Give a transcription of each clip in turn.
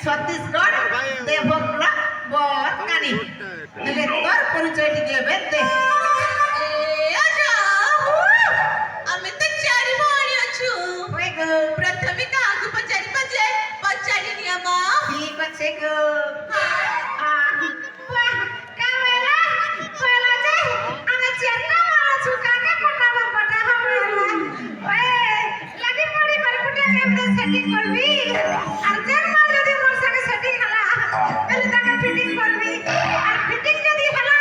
ছত্তিশগড় দেবগড় বরকানি એટલે তোর পরিচয় দিয়ে বেতে আমি তো চারি ভরি আছু ওই গো প্রথমে কাকু পচারি নিয়া মা ঠিক আছে গো কামেলা পয়লা যে আমি চেন্না মারা ছুকাকে পটাবা পটা হবেলা ওই লাগি পড়ি মার ফুটে কেমনে সেটিং করবি আর যেন মাল যদি মোর সঙ্গে সেটিং হলা তাহলে তাকে ফিটিং করবি আর ফিটিং যদি হলা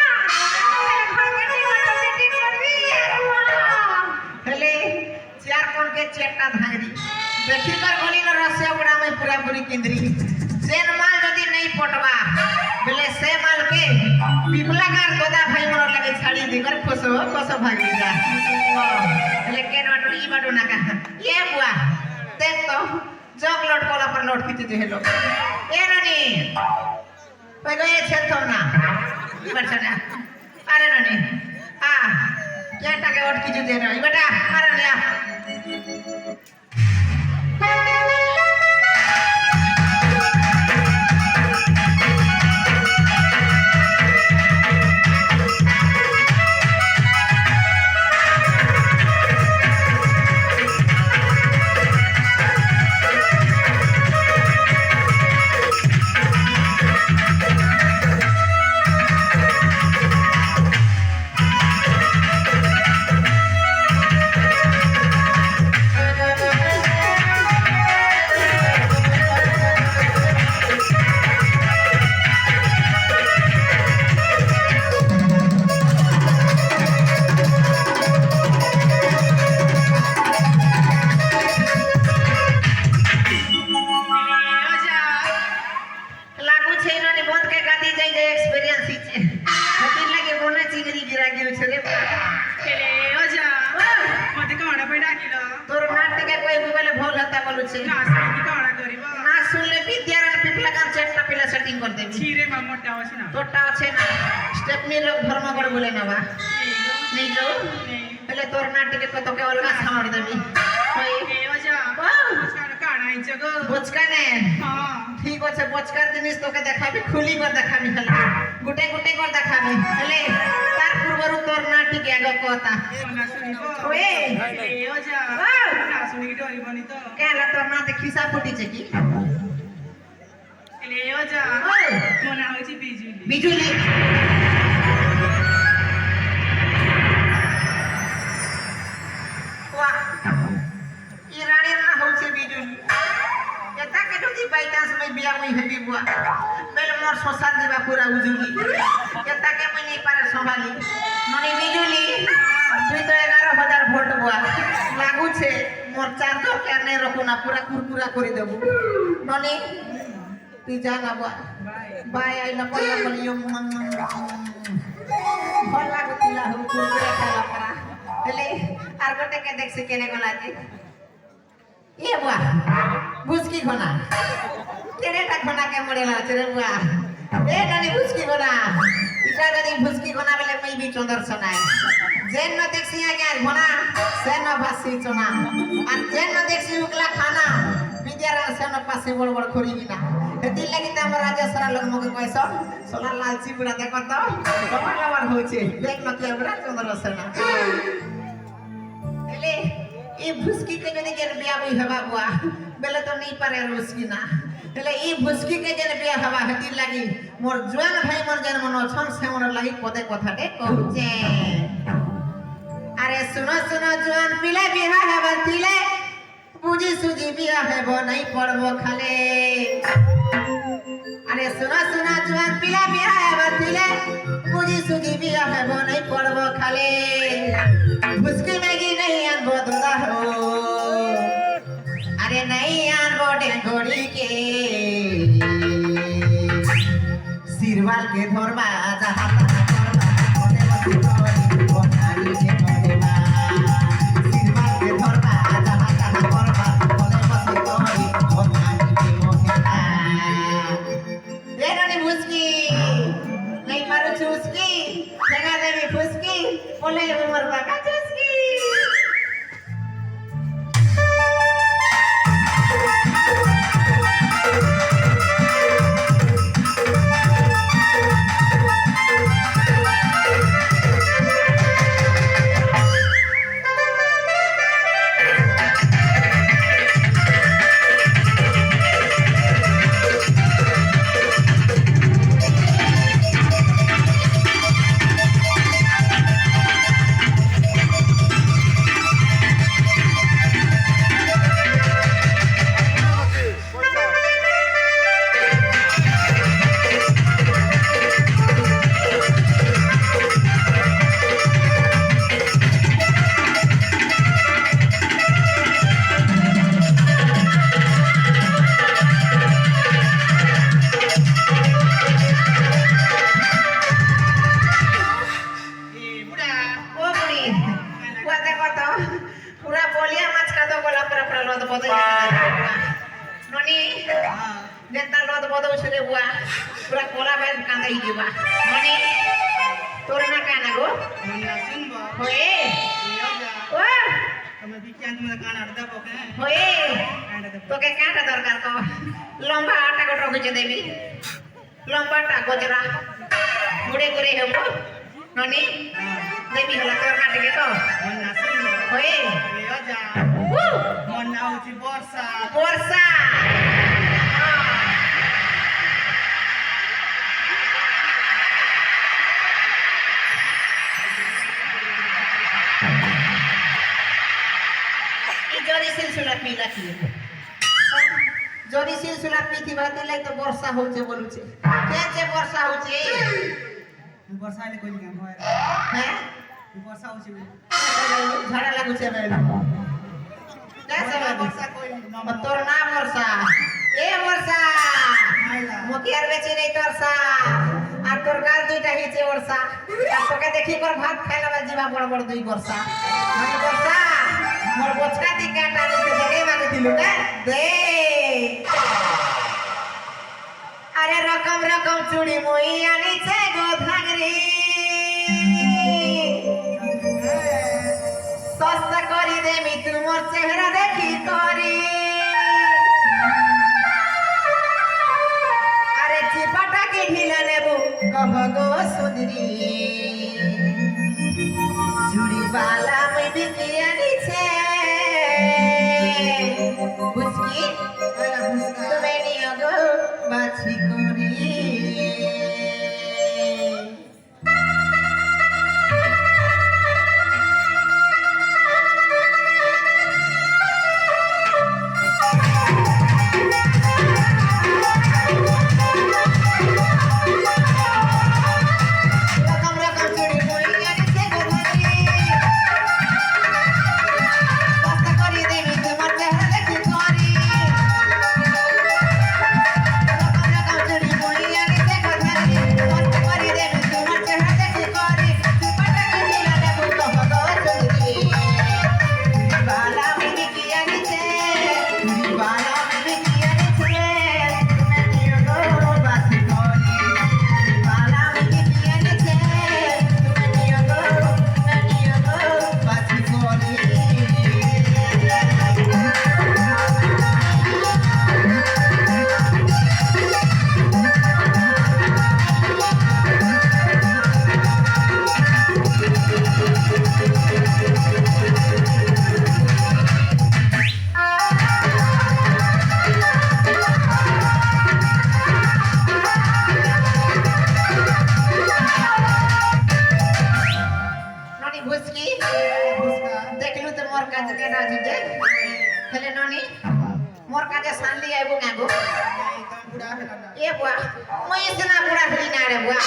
তাহলে ঘরকে টিমাটো সেটিং করবি হেলে চার কোন के चेटा धांगरी देखी कर गोली न रसिया बड़ा में पूरा पूरी केंद्री जेन माल जदी नहीं पटवा बोले से माल के पिपलागार गोदा भाई मोर लगे छाड़ी दी कर कोसो भागी जा ले केन वाटो ई बाडो ना का ये बुआ देख तो जग लट कोला पर लट खींचे जे हेलो ए रानी पे गए छेल तो ना ई बार छना अरे रानी आ क्या टाके ओट खींचे जे रे बेटा मारा ने ठीक আছে বচকার জিনিস তোকে দেখাবি খুলি করে দেখাবি খালি গুটে গুটে করে দেখাবি হেলে তার পূর্বরু তোর না ঠিক আগে কথা না শুনিবো ওয়ে ও যা না শুনি কি ডরিবনি তো কেলা তোর না দেখিসা ফুটিছে কি এলে ও যা মনে হইছে বিজুলি বিজুলি वाह ये रानी ना होছে বিজুলি এটা কে যদি বাই চান্স মে বিয়া হই হেবি বুয়া বেলে মোর সংসার দিবা পুরা উজুলি এটা কে মই নাই পারে সম্ভালি ননি বিজুলি তুই তো 11000 ভোল্ট বুয়া লাগুছে মোর চার্জার কে নাই রকু না পুরা কুরকুরা করে দেব ননি তুই যা না বুয়া বাই আই না পড়া বলিও ভাল লাগুতিলা হু কুরকুরা খালা পারা হেলে আর গোটে কে দেখছি কেনে গলাতে ये बुआ भुसकी घोना केनेटा घोना के मरेला चरे बुआ ए नानी भुसकी घोना इटा जदी भुसकी घोना बेले मैं भी चंदर सनाय जेन न देखसी आगे घोना से न भासी चना और जेन न देखसी उकला खाना विद्यारा से न पासे बड़ बड़ खोरी बिना एति लागि त हमर राजा सारा लोग मके कहसो सोला लालची बुढ़ा देखो तो कमर लवर होचे देख न के बड़ा चंदर सना एले ई भुसकी के जने के बिया होई हवा बुआ बेले तो नहीं पारे रुसकी ना એટલે ઈ ભુસકી કે જેને বিয়া হবা হেতি লাগি মোর জোয়ান ভাই মোর যেন মন ছন সে মোর লাগি পদে কথাতে কହୁছে আরে শুনো শুনো জোয়ান পিলা বিয়া হবা তিলে বুঝি সুজি বিয়া হেব নাই পড়বো খালে আরে শুনো শুনো জোয়ান পিলা বিয়া হবা তিলে বুঝি সুজি বিয়া হেব নাই পড়বো খালে ভুসকি মেগি नहीं আনবো দুদা হো अरे नहीं आन बोटे घोड़ी के सिरवाल के धोरबा जहाँ तहाँ धोरबा कोने बसी घोड़ी कोठारी के धोरबा सिरवाल के धोरबा जहाँ तहाँ धोरबा कोने बसी घोड़ी कोठारी के धोरबा ये रानी भुसकी नहीं मारू चूसकी जगह देवी भुसकी बोले उमर बाका चूसकी पूरा कोला बैल कांदा ही देबा मने तोर ना काना गो मन्ना सुनबो होए योजा ओ તમે વિખ્યાત મને કાન અડધા પોકે होए કાંડા દે तो के काटा दरकार को लंबा आटा को रखु देबी लंबा टा गोजरा मुड़े करे हेबो ननी देबी हला तोर काटे के तो મન્ના સુનબો होए યોજા મન્ના હોची ବର୍ଷା वर्षा जोरी सिलसिला पीला की जोरी सिलसिला पीथी बाते लाई तो वर्षा होचे बोलुचे के वर्षा होचे ବର୍ଷା ହେଲେ કોઈ કામ હોય हैं ବର୍ଷା હોची झाड़ा लागुचे बेल कैसे ବର୍ଷା वर्षा કોઈ तोर नाम वर्षा ए वर्षा आइला मोकियार बेचे नहीं तोरसा আর তোর গাল দুইটা হিচে वर्षा আর তোকে দেখি পর ভাত খাইলা বা জিবা বড় বড় দুই वर्षा মানে वर्षा মোর বচকা দি কাটা নিতে দেগে মাগে দিলু না দে আরে রকম রকম চুড়ি মই আনিছে গো ভাঙরি সস্তা করি দেমি তোমার চেহারা দেখি করি আরে চিপাটাকে ঢিলা নেব কহ গো সুন্দরী চুড়ি বালা মই বিকি আনিছে বুঝকি তুমি নিও গো বাছি করি রকম রকম চুড়ি মই আনিছে গো ভাঙরি সস্তা করি দেবি তোমার চেহারা দেখি করি রকম রকম চুড়ি মই আনিছে গো ভাঙরি সস্তা করি দেবি তোমার চেহারা দেখি করি চিপাটাকে ঢিলা নেব কহ গো সুন্দরী বালা মিমি কি আনিছে বালা মিমি কি আনিছে তুমি নিও গো বাছি করি বালা মিমি কি আনিছে তুমি নিও গো বাছি করি ননি ভুসকি দেখলু তো মোর কাছে কেনা জিতে হেলে ননি মোর কাছে সানলি আইবো গাগো તમે બુડા હેલા এ বুয়া মই ইসনা বুড়া হলি না রে বুয়া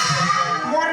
মোর